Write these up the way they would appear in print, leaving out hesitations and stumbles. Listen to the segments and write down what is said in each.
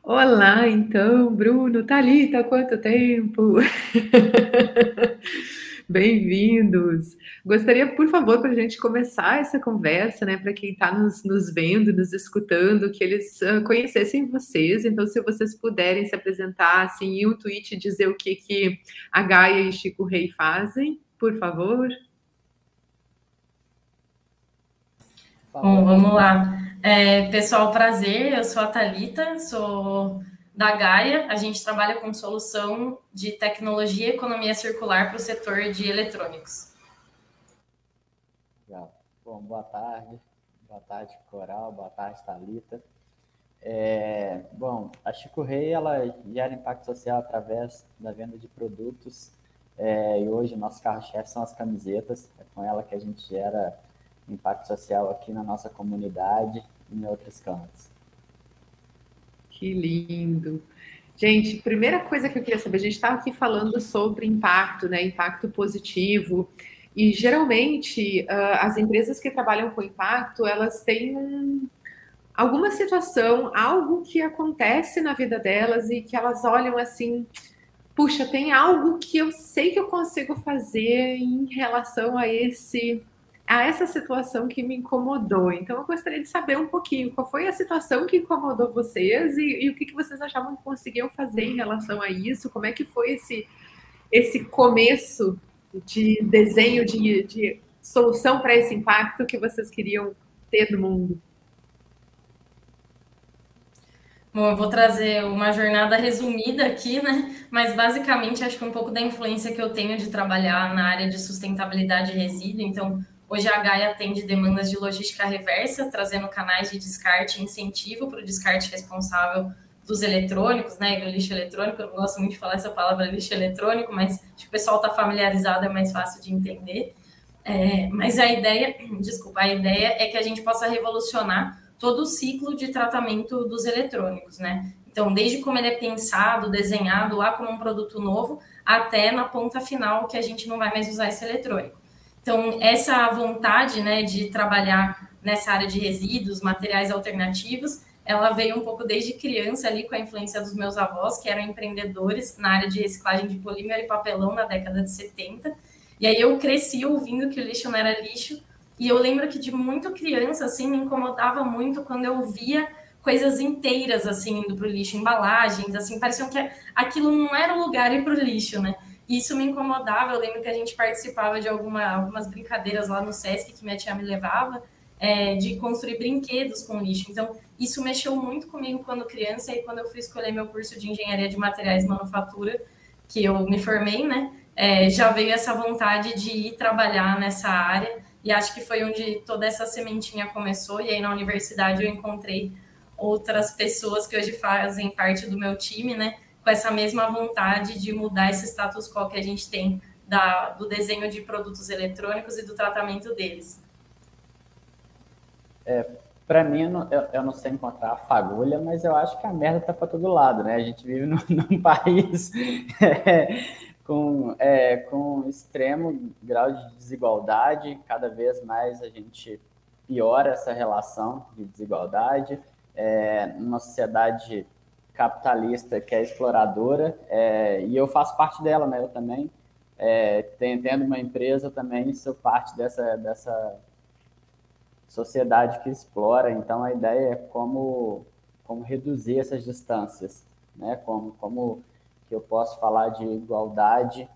Olá, então, Bruno, Thalita, há quanto tempo? Bem-vindos. Gostaria, por favor, para a gente começar essa conversa, né, para quem está nos vendo, nos escutando, que eles conhecessem vocês. Então, se vocês puderem se apresentar, assim, em um tweet, dizer o que a Gaia e Chico Rei fazem, por favor. Por Bom, favor. vamos lá. Pessoal, prazer, eu sou a Thalita, sou da Gaia. A gente trabalha com solução de tecnologia e economia circular para o setor de eletrônicos. Legal. Bom, boa tarde. Boa tarde, Coral. Boa tarde, Thalita. Bom, a Chico Rei, ela gera impacto social através da venda de produtos. E hoje, nosso carro-chefe são as camisetas. É com ela que a gente gera impacto social aqui na nossa comunidade e em outros cantos. Que lindo. Gente, primeira coisa que eu queria saber, a gente está aqui falando sobre impacto, né? Impacto positivo. E geralmente as empresas que trabalham com impacto, elas têm alguma situação, algo que acontece na vida delas e que elas olham assim, puxa, tem algo que eu sei que eu consigo fazer em relação a essa situação que me incomodou. Então, eu gostaria de saber um pouquinho qual foi a situação que incomodou vocês e o que vocês achavam que conseguiam fazer em relação a isso, como é que foi esse começo de desenho de solução para esse impacto que vocês queriam ter no mundo. Bom, eu vou trazer uma jornada resumida aqui, né? Mas basicamente acho que um pouco da influência que eu tenho de trabalhar na área de sustentabilidade e resíduo. Então, hoje a Gaia atende demandas de logística reversa, trazendo canais de descarte e incentivo para o descarte responsável dos eletrônicos, né? Do lixo eletrônico. Eu não gosto muito de falar essa palavra lixo eletrônico, mas acho que o pessoal está familiarizado, é mais fácil de entender. Mas a ideia é que a gente possa revolucionar todo o ciclo de tratamento dos eletrônicos, né? Então, desde como ele é pensado, desenhado lá como um produto novo, até na ponta final que a gente não vai mais usar esse eletrônico. Então, essa vontade, né, de trabalhar nessa área de resíduos, materiais alternativos, ela veio um pouco desde criança ali com a influência dos meus avós, que eram empreendedores na área de reciclagem de polímero e papelão na década de 70. E aí eu cresci ouvindo que o lixo não era lixo, e eu lembro que de muito criança, assim, me incomodava muito quando eu via coisas inteiras, assim, indo para o lixo, embalagens, assim, pareciam que aquilo não era o lugar ir para o lixo, né? E isso me incomodava. Eu lembro que a gente participava de algumas brincadeiras lá no Sesc, que minha tia me levava, de construir brinquedos com lixo. Então, isso mexeu muito comigo quando criança, e quando eu fui escolher meu curso de engenharia de materiais e manufatura, que eu me formei, né? Já veio essa vontade de ir trabalhar nessa área, e acho que foi onde toda essa sementinha começou. E aí na universidade eu encontrei outras pessoas que hoje fazem parte do meu time, né, com essa mesma vontade de mudar esse status quo que a gente tem do desenho de produtos eletrônicos e do tratamento deles. Para mim, eu não sei encontrar a fagulha, mas eu acho que a merda tá para todo lado, né? A gente vive num país com extremo grau de desigualdade. Cada vez mais a gente piora essa relação de desigualdade. Numa sociedade capitalista que é exploradora, e eu faço parte dela, né? Eu também, tendo uma empresa, também sou parte dessa sociedade que explora. Então, a ideia é como reduzir essas distâncias, né? Como que eu posso falar de igualdade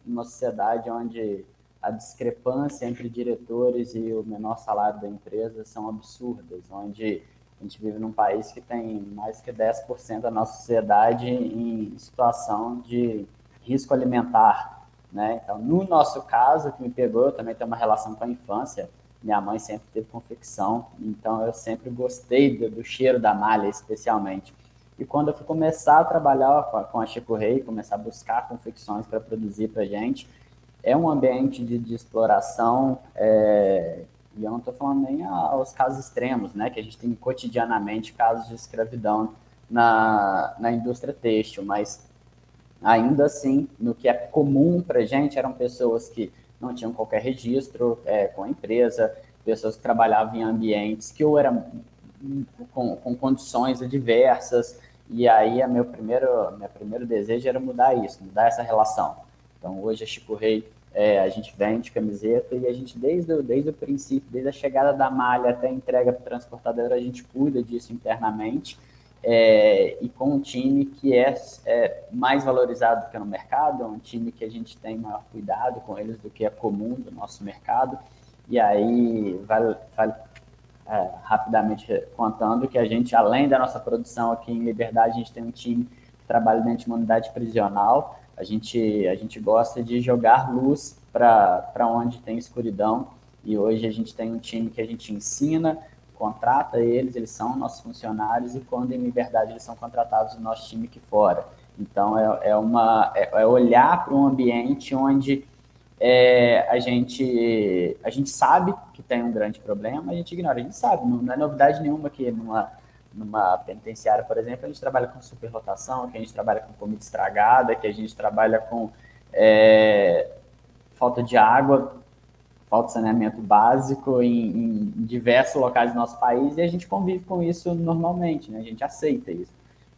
numa sociedade onde a discrepância entre diretores e o menor salário da empresa são absurdas, onde a gente vive num país que tem mais que 10% da nossa sociedade em situação de risco alimentar, né? Então, no nosso caso, que me pegou, eu também tenho uma relação com a infância. Minha mãe sempre teve confecção, então eu sempre gostei do cheiro da malha, especialmente. E quando eu fui começar a trabalhar com a Chico Rei, começar a buscar confecções para produzir para a gente, é um ambiente de exploração, e eu não estou falando nem aos casos extremos, né, que a gente tem cotidianamente casos de escravidão na indústria têxtil, mas ainda assim, no que é comum para a gente, eram pessoas que não tinham qualquer registro com a empresa, pessoas que trabalhavam em ambientes que ou eram com condições adversas, e aí meu primeiro desejo era mudar isso, mudar essa relação. Então, hoje a Chico Rei, a gente vende camiseta e a gente, desde o princípio, desde a chegada da malha até a entrega para o transportador, a gente cuida disso internamente, e com um time que é mais valorizado que no mercado, é um time que a gente tem maior cuidado com eles do que é comum do nosso mercado. E aí, vale rapidamente contando que a gente, além da nossa produção aqui em Liberdade, a gente tem um time que trabalha dentro de uma unidade prisional. A gente gosta de jogar luz para onde tem escuridão, e hoje a gente tem um time que a gente ensina, contrata eles são nossos funcionários, e quando em Liberdade eles são contratados no nosso time aqui fora. Então, é olhar para um ambiente onde a gente sabe que tem um grande problema, a gente ignora, a gente sabe, não é novidade nenhuma que numa penitenciária, por exemplo, a gente trabalha com superlotação, que a gente trabalha com comida estragada, que a gente trabalha com falta de água, falta de saneamento básico em diversos locais do nosso país, e a gente convive com isso normalmente, né? A gente aceita isso.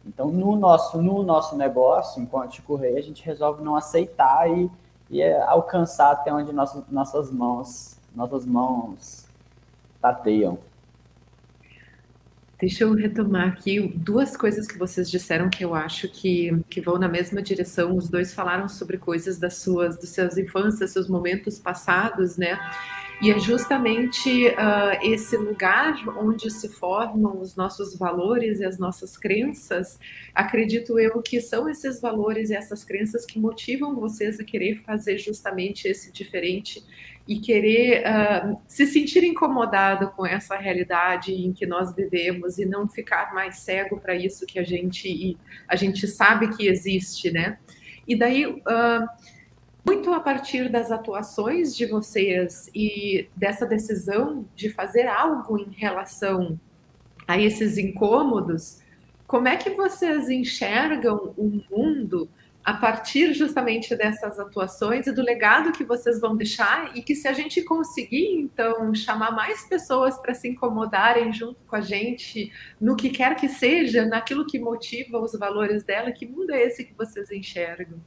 Então, no nosso negócio, enquanto Chico Rei, a gente resolve não aceitar e alcançar até onde nossas mãos tateiam. Deixa eu retomar aqui duas coisas que vocês disseram que eu acho que vão na mesma direção. Os dois falaram sobre coisas das suas infâncias, seus momentos passados, né? E é justamente esse lugar onde se formam os nossos valores e as nossas crenças. Acredito eu que são esses valores e essas crenças que motivam vocês a querer fazer justamente esse diferente e querer se sentir incomodado com essa realidade em que nós vivemos e não ficar mais cego para isso que a gente sabe que existe, né? E daí, muito a partir das atuações de vocês e dessa decisão de fazer algo em relação a esses incômodos, como é que vocês enxergam o mundo a partir justamente dessas atuações e do legado que vocês vão deixar, e que se a gente conseguir, então, chamar mais pessoas para se incomodarem junto com a gente, no que quer que seja, naquilo que motiva os valores dela, que mundo é esse que vocês enxergam?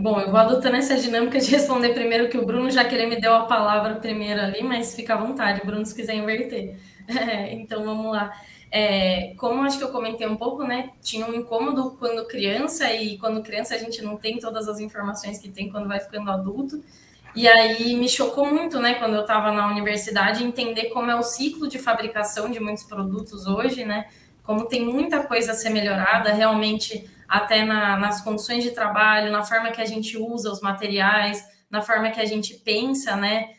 Bom, eu vou adotando essa dinâmica de responder primeiro, que o Bruno já queria me deu a palavra primeiro ali, mas fica à vontade, Bruno, se quiser inverter. Então, vamos lá. Como acho que eu comentei um pouco, né? Tinha um incômodo quando criança, e quando criança a gente não tem todas as informações que tem quando vai ficando adulto. E aí me chocou muito, né? Quando eu estava na universidade, entender como é o ciclo de fabricação de muitos produtos hoje, né? Como tem muita coisa a ser melhorada, realmente, até nas condições de trabalho, na forma que a gente usa os materiais, na forma que a gente pensa, né?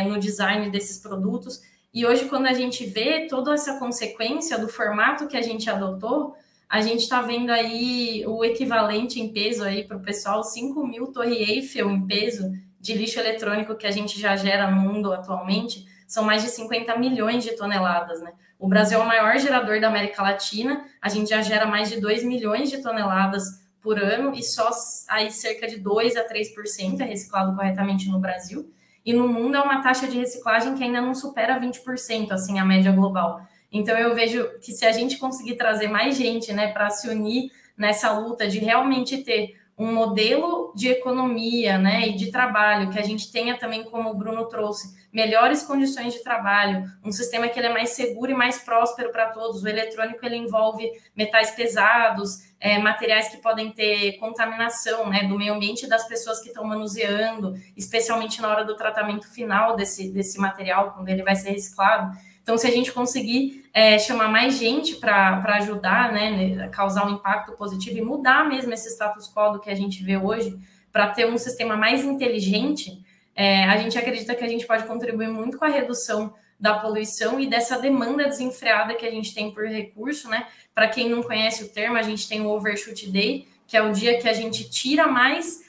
No design desses produtos. E hoje, quando a gente vê toda essa consequência do formato que a gente adotou, a gente está vendo aí o equivalente em peso aí para o pessoal, 5.000 Torre Eiffel em peso de lixo eletrônico que a gente já gera no mundo atualmente, são mais de 50 milhões de toneladas, né? O Brasil é o maior gerador da América Latina, a gente já gera mais de 2 milhões de toneladas por ano, e só aí cerca de 2 a 3% é reciclado corretamente no Brasil. E no mundo é uma taxa de reciclagem que ainda não supera 20%, assim, a média global. Então, eu vejo que se a gente conseguir trazer mais gente, né, para se unir nessa luta de realmente ter um modelo de economia, né, e de trabalho, que a gente tenha também, como o Bruno trouxe, melhores condições de trabalho, um sistema que ele é mais seguro e mais próspero para todos. O eletrônico, ele envolve metais pesados, materiais que podem ter contaminação, né, do meio ambiente e das pessoas que estão manuseando, especialmente na hora do tratamento final desse material, quando ele vai ser reciclado. Então, se a gente conseguir chamar mais gente para ajudar, né, causar um impacto positivo e mudar mesmo esse status quo do que a gente vê hoje, para ter um sistema mais inteligente, a gente acredita que a gente pode contribuir muito com a redução da poluição e dessa demanda desenfreada que a gente tem por recurso, né? Para quem não conhece o termo, a gente tem o Overshoot Day, que é o dia que a gente tira mais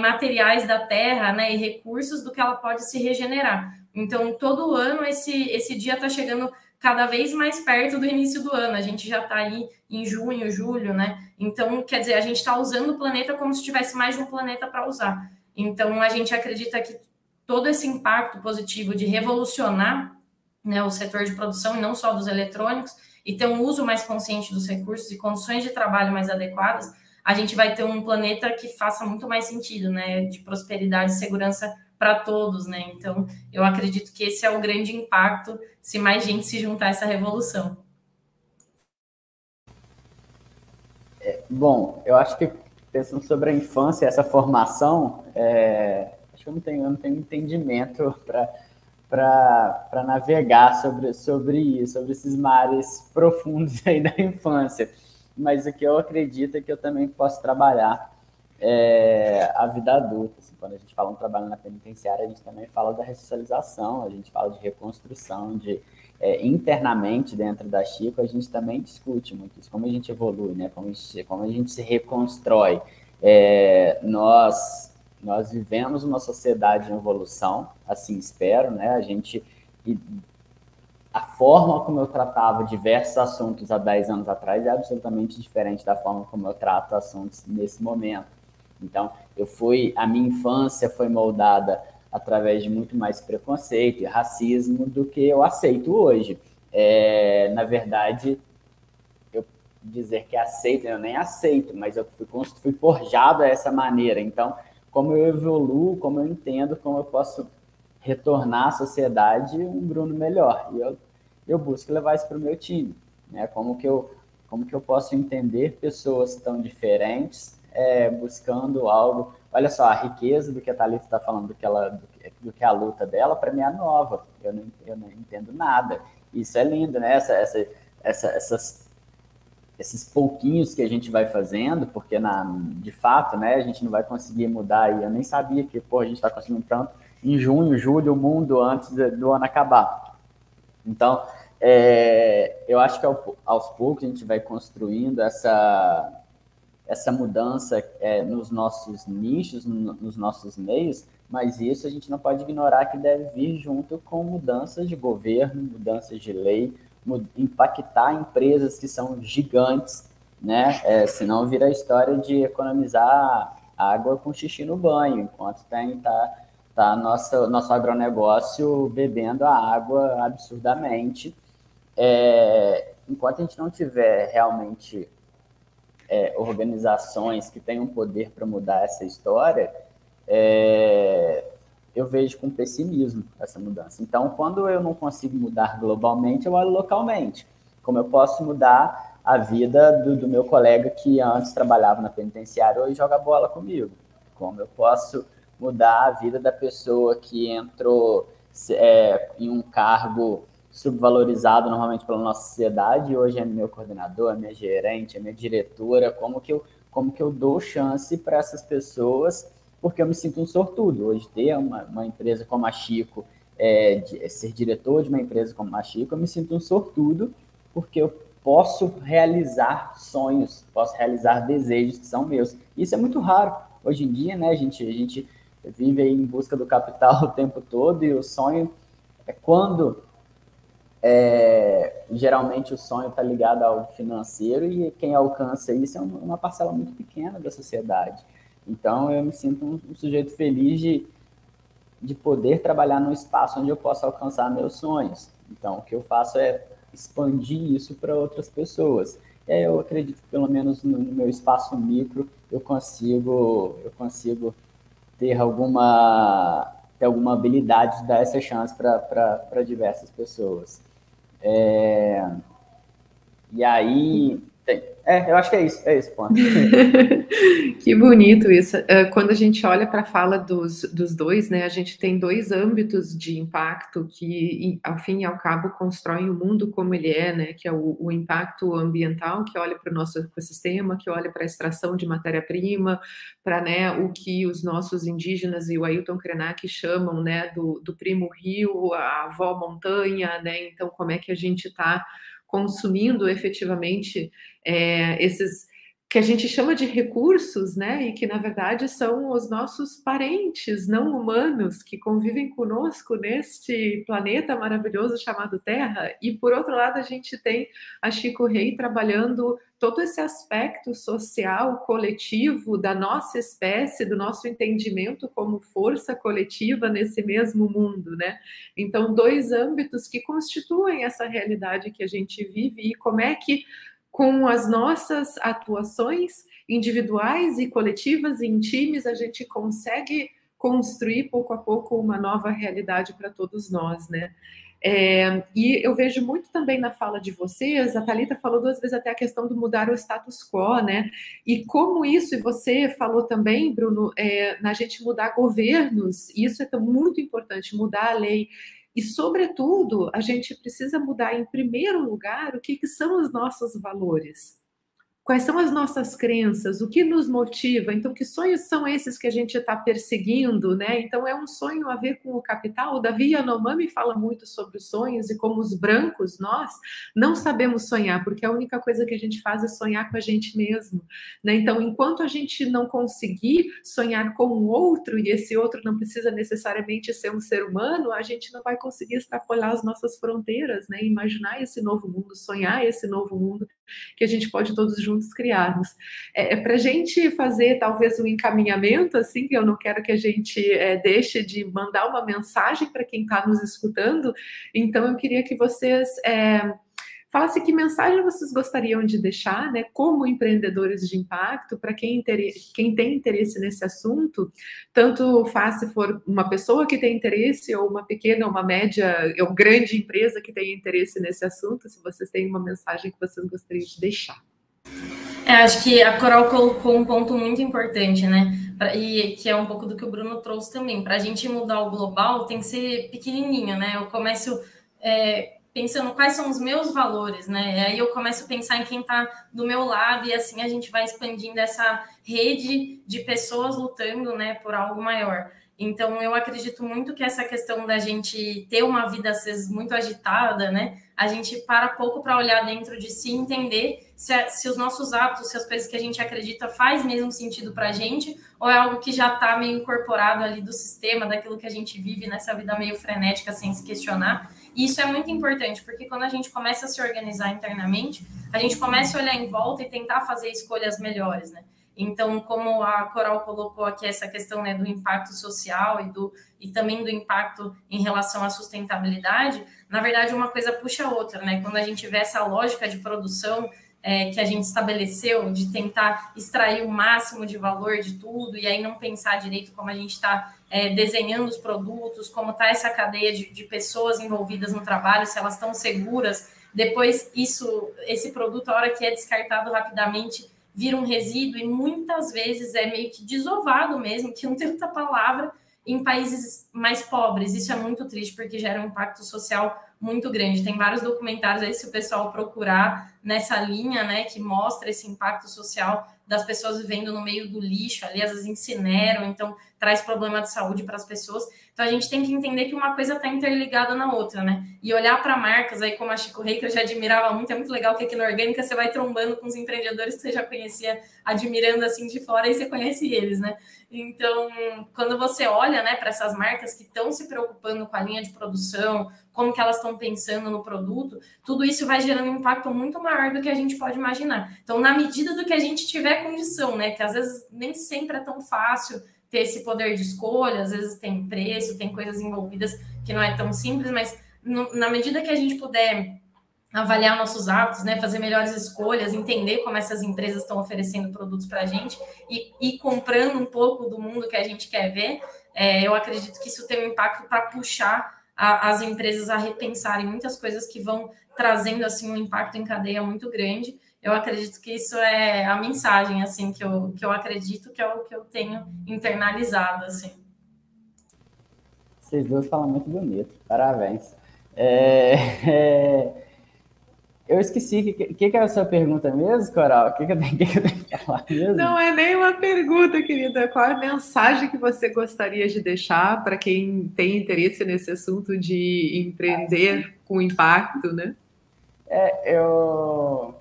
materiais da terra, né, e recursos do que ela pode se regenerar. Então, todo ano, esse dia está chegando cada vez mais perto do início do ano. A gente já está aí em junho, julho, né? Então, quer dizer, a gente está usando o planeta como se tivesse mais de um planeta para usar. Então, a gente acredita que todo esse impacto positivo de revolucionar, né, o setor de produção, e não só dos eletrônicos, e ter um uso mais consciente dos recursos e condições de trabalho mais adequadas, a gente vai ter um planeta que faça muito mais sentido, né, de prosperidade e segurança para todos, né? Então, eu acredito que esse é o grande impacto se mais gente se juntar a essa revolução. Bom, eu acho que pensando sobre a infância, essa formação, acho que eu não tenho entendimento para navegar sobre esses mares profundos aí da infância. Mas o que eu acredito é que eu também posso trabalhar a vida adulta. Assim, quando a gente fala um trabalho na penitenciária, a gente também fala da ressocialização, a gente fala de reconstrução, internamente dentro da Chico, a gente também discute muito isso, como a gente evolui, né? Como a gente se reconstrói. Nós vivemos uma sociedade em evolução, assim espero, né? A forma como eu tratava diversos assuntos há 10 anos atrás é absolutamente diferente da forma como eu trato assuntos nesse momento. Então, a minha infância foi moldada através de muito mais preconceito e racismo do que eu aceito hoje. Na verdade, eu dizer que aceito, eu nem aceito, mas eu fui forjado dessa maneira. Então, como eu evoluo, como eu entendo, como eu posso retornar à sociedade um Bruno melhor. E eu busco levar isso para o meu time. Né? Como que eu posso entender pessoas tão diferentes, buscando algo. Olha só, a riqueza do que a Thalita está falando, do que a luta dela, para mim é nova. Eu não entendo nada. Isso é lindo, né? Esses pouquinhos que a gente vai fazendo, porque de fato, né, a gente não vai conseguir mudar. E eu nem sabia que a gente está conseguindo tanto em junho, julho, o mundo antes do ano acabar. Então, eu acho que aos poucos a gente vai construindo essa mudança nos nossos nichos, nos nossos meios, mas isso a gente não pode ignorar que deve vir junto com mudanças de governo, mudanças de lei, impactar empresas que são gigantes, né? Senão vira a história de economizar água com xixi no banho, enquanto tá nosso agronegócio bebendo a água absurdamente. Enquanto a gente não tiver realmente organizações que tenham poder para mudar essa história, eu vejo com pessimismo essa mudança. Então, quando eu não consigo mudar globalmente, eu olho localmente. Como eu posso mudar a vida do meu colega que antes trabalhava na penitenciária e hoje joga bola comigo? Como eu posso mudar a vida da pessoa que entrou em um cargo subvalorizado normalmente pela nossa sociedade e hoje é meu coordenador, é minha gerente, é minha diretora? Como que eu dou chance para essas pessoas? Porque eu me sinto um sortudo. Hoje ter uma empresa como a Chico, ser diretor de uma empresa como a Chico, eu me sinto um sortudo, porque eu posso realizar sonhos, posso realizar desejos que são meus. Isso é muito raro. Hoje em dia, né, a gente vive aí em busca do capital o tempo todo, e o sonho quando geralmente o sonho está ligado ao financeiro, e quem alcança isso é uma parcela muito pequena da sociedade. Então, eu me sinto um sujeito feliz de poder trabalhar num espaço onde eu possa alcançar meus sonhos. Então, o que eu faço é expandir isso para outras pessoas. E aí eu acredito que, pelo menos no meu espaço micro, eu consigo ter alguma habilidade de dar essa chance para diversas pessoas. E aí... eu acho que é isso, ponto. Que bonito isso. Quando a gente olha para a fala dos dois, né, a gente tem dois âmbitos de impacto que, ao fim e ao cabo, constroem o mundo como ele é, né, que é o impacto ambiental, que olha para o nosso ecossistema, que olha para a extração de matéria-prima, para, né, o que os nossos indígenas e o Ailton Krenak chamam, né, do primo rio, a avó montanha, né, então como é que a gente está consumindo efetivamente esses que a gente chama de recursos, né? E que, na verdade, são os nossos parentes não humanos que convivem conosco neste planeta maravilhoso chamado Terra. E, por outro lado, a gente tem a Chico Rei trabalhando todo esse aspecto social, coletivo da nossa espécie, do nosso entendimento como força coletiva nesse mesmo mundo, né? Então, dois âmbitos que constituem essa realidade que a gente vive e como é que com as nossas atuações individuais e coletivas e em times, a gente consegue construir pouco a pouco uma nova realidade para todos nós, né? E eu vejo muito também na fala de vocês, a Thalita falou 2 vezes até a questão do mudar o status quo, né? E como isso, e você falou também, Bruno, na gente mudar governos, isso é muito importante, mudar a lei. E, sobretudo, a gente precisa mudar, em primeiro lugar, o que são os nossos valores. Quais são as nossas crenças? O que nos motiva? Então, que sonhos são esses que a gente está perseguindo, né? Então, é um sonho a ver com o capital. O Davi Yanomami fala muito sobre os sonhos e como os brancos, nós, não sabemos sonhar, porque a única coisa que a gente faz é sonhar com a gente mesmo, né? Então, enquanto a gente não conseguir sonhar com o outro, e esse outro não precisa necessariamente ser um ser humano, a gente não vai conseguir extrapolar as nossas fronteiras, né? Imaginar esse novo mundo, sonhar esse novo mundo que a gente pode todos juntos criarmos. Para a gente fazer talvez um encaminhamento, assim, que eu não quero que a gente deixe de mandar uma mensagem para quem está nos escutando, então eu queria que vocês falassem que mensagem vocês gostariam de deixar, né, como empreendedores de impacto, para quem tem interesse nesse assunto, tanto faz se for uma pessoa que tem interesse, ou uma pequena, uma média, ou grande empresa que tem interesse nesse assunto, se vocês têm uma mensagem que vocês gostariam de deixar. Acho que a Coral colocou um ponto muito importante, né? E que é um pouco do que o Bruno trouxe também. Para a gente mudar o global, tem que ser pequenininho, né? Eu começo pensando quais são os meus valores, né? E aí eu começo a pensar em quem está do meu lado e assim a gente vai expandindo essa rede de pessoas lutando, né, por algo maior. Então, eu acredito muito que essa questão da gente ter uma vida, às vezes, muito agitada, né? A gente para pouco para olhar dentro de si e entender se os nossos hábitos, se as coisas que a gente acredita faz mesmo sentido para a gente ou é algo que já está meio incorporado ali do sistema, daquilo que a gente vive nessa vida meio frenética sem se questionar. E isso é muito importante, porque quando a gente começa a se organizar internamente, a gente começa a olhar em volta e tentar fazer escolhas melhores, né? Então, como a Coral colocou aqui essa questão, né, do impacto social e também do impacto em relação à sustentabilidade, na verdade, uma coisa puxa a outra, né? Quando a gente vê essa lógica de produção que a gente estabeleceu, de tentar extrair o máximo de valor de tudo, e aí não pensar direito como a gente está desenhando os produtos, como está essa cadeia de pessoas envolvidas no trabalho, se elas estão seguras, depois esse produto, a hora que é descartado rapidamente, vira um resíduo e muitas vezes é meio que desovado mesmo, que não tem outra palavra, em países mais pobres. Isso é muito triste, porque gera um impacto social muito grande. Tem vários documentários aí, se o pessoal procurar nessa linha, né, que mostra esse impacto social das pessoas vivendo no meio do lixo, ali às vezes incineram, então traz problema de saúde para as pessoas. Então a gente tem que entender que uma coisa está interligada na outra, né? E olhar para marcas aí como a Chico Rei, que eu já admirava muito, é muito legal que aqui na Orgânica você vai trombando com os empreendedores que você já conhecia, admirando assim de fora, e você conhece eles, né? Então, quando você olha, né, para essas marcas que estão se preocupando com a linha de produção, como que elas estão pensando no produto, tudo isso vai gerando um impacto muito maior do que a gente pode imaginar. Então, na medida do que a gente tiver condição, né, que às vezes nem sempre é tão fácil ter esse poder de escolha, às vezes tem preço, tem coisas envolvidas que não é tão simples, mas na medida que a gente puder avaliar nossos hábitos, né, fazer melhores escolhas, entender como essas empresas estão oferecendo produtos para a gente e comprando um pouco do mundo que a gente quer ver, eu acredito que isso tem um impacto para puxar as empresas a repensarem muitas coisas que vão trazendo assim um impacto em cadeia muito grande. Eu acredito que isso é a mensagem assim que eu acredito, que é o que eu tenho internalizado assim. Vocês dois falam muito bonito, parabéns. Eu esqueci, o que é a sua pergunta mesmo, Coral? O que eu tenho que falar mesmo? Não é nem uma pergunta, querida. Qual é a mensagem que você gostaria de deixar para quem tem interesse nesse assunto de empreender com impacto, né?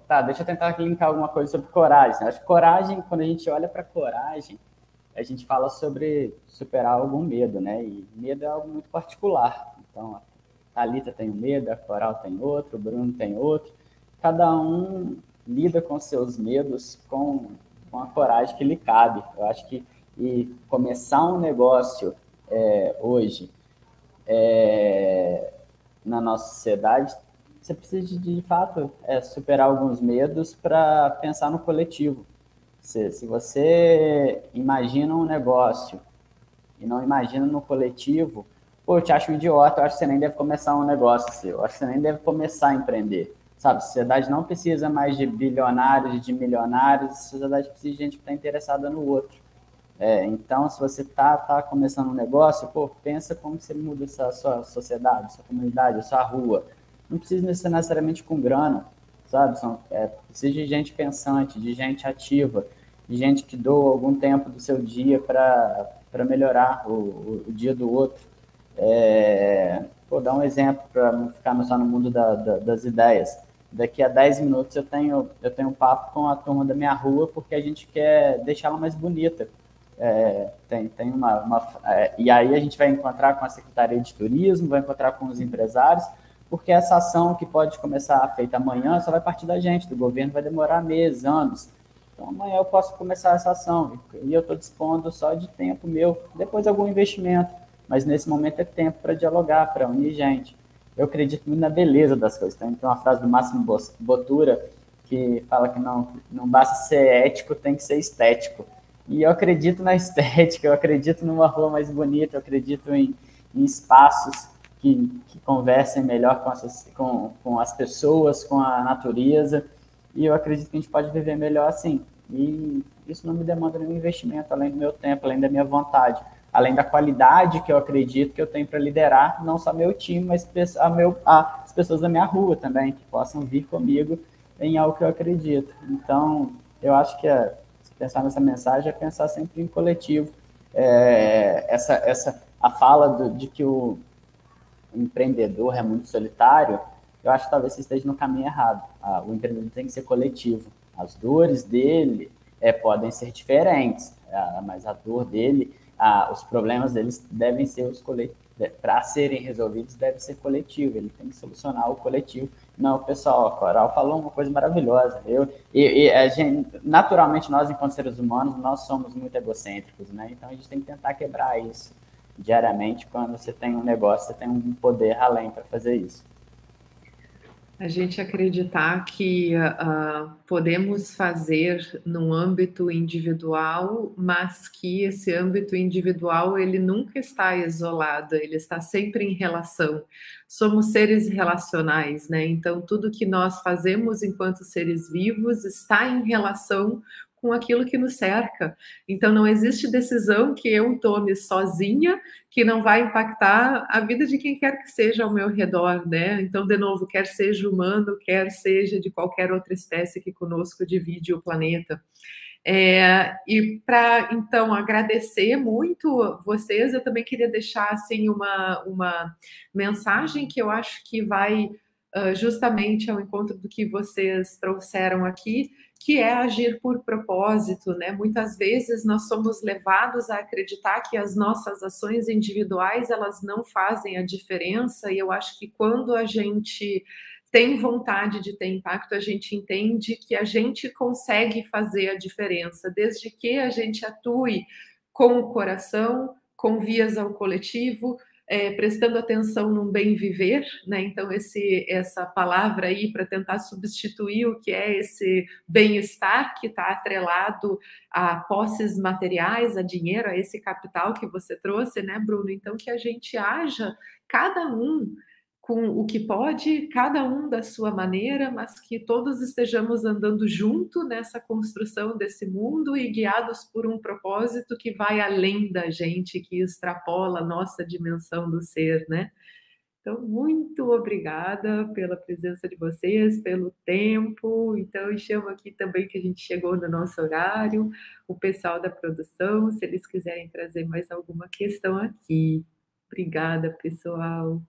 Tá, deixa eu tentar linkar alguma coisa sobre coragem. Eu acho que coragem, quando a gente olha para coragem, a gente fala sobre superar algum medo, né? E medo é algo muito particular. Então, a Thalita tem um medo, a Coral tem outro, o Bruno tem outro. Cada um lida com seus medos com a coragem que lhe cabe. Eu acho que começar um negócio hoje na nossa sociedade, você precisa de fato superar alguns medos para pensar no coletivo. Se você imagina um negócio e não imagina no coletivo, pô, eu te acho um idiota, eu acho que você nem deve começar um negócio seu, eu acho que você nem deve começar a empreender. Sabe, a sociedade não precisa mais de bilionários, de milionários, a sociedade precisa de gente que está interessada no outro. Então, se você tá começando um negócio, pô, pensa como você muda a sua sociedade, a sua comunidade, a sua rua. Não precisa necessariamente com grana, sabe? Precisa de gente pensante, de gente ativa, de gente que doa algum tempo do seu dia para melhorar o dia do outro. Vou dar um exemplo para não ficar só no mundo das ideias. Daqui a 10 minutos eu tenho um papo com a turma da minha rua porque a gente quer deixá-la mais bonita. E aí a gente vai encontrar com a Secretaria de Turismo, vai encontrar com os empresários, porque essa ação que pode começar a feita amanhã só vai partir da gente, do governo vai demorar meses, anos. Então amanhã eu posso começar essa ação e eu estou dispondo só de tempo meu, depois algum investimento, mas nesse momento é tempo para dialogar, para unir gente. Eu acredito muito na beleza das coisas. Tem uma frase do Máximo Bottura que fala que não basta ser ético, tem que ser estético. E eu acredito na estética, eu acredito numa rua mais bonita, eu acredito em espaços que conversem melhor com as pessoas, com a natureza, e eu acredito que a gente pode viver melhor assim. E isso não me demanda nenhum investimento, além do meu tempo, além da minha vontade, além da qualidade que eu acredito que eu tenho para liderar, não só meu time, mas as pessoas da minha rua também, que possam vir comigo em algo que eu acredito. Então, eu acho que pensar nessa mensagem é pensar sempre em coletivo. A fala de que o empreendedor é muito solitário, eu acho que talvez você esteja no caminho errado. O empreendedor tem que ser coletivo. As dores dele podem ser diferentes, mas a dor dele, os problemas deles devem ser os coletivos. Para serem resolvidos, deve ser coletivo. Ele tem que solucionar o coletivo. Não, pessoal, a Coral falou uma coisa maravilhosa. Naturalmente, nós, enquanto seres humanos, nós somos muito egocêntricos, né? Então, a gente tem que tentar quebrar isso diariamente. Quando você tem um negócio, você tem um poder além para fazer isso. A gente acreditar que podemos fazer num âmbito individual, mas que esse âmbito individual ele nunca está isolado, ele está sempre em relação. Somos seres relacionais, né? Então tudo que nós fazemos enquanto seres vivos está em relação com aquilo que nos cerca. Então não existe decisão que eu tome sozinha que não vai impactar a vida de quem quer que seja ao meu redor, né? Então, de novo, quer seja humano, quer seja de qualquer outra espécie que conosco divide o planeta. E para, então, agradecer muito vocês, eu também queria deixar, assim, uma mensagem que eu acho que vai justamente ao encontro do que vocês trouxeram aqui, que é agir por propósito, né? Muitas vezes nós somos levados a acreditar que as nossas ações individuais, elas não fazem a diferença, e eu acho que quando a gente tem vontade de ter impacto, a gente entende que a gente consegue fazer a diferença, desde que a gente atue com o coração, com vias ao coletivo, prestando atenção num bem viver, né? Então essa palavra aí para tentar substituir o que é esse bem-estar que está atrelado a posses materiais, a dinheiro, a esse capital que você trouxe, né, Bruno? Então que a gente haja cada um com o que pode, cada um da sua maneira, mas que todos estejamos andando junto nessa construção desse mundo e guiados por um propósito que vai além da gente, que extrapola a nossa dimensão do ser, né? Então, muito obrigada pela presença de vocês, pelo tempo. Então, eu chamo aqui também que a gente chegou no nosso horário, o pessoal da produção, se eles quiserem trazer mais alguma questão aqui. Obrigada, pessoal.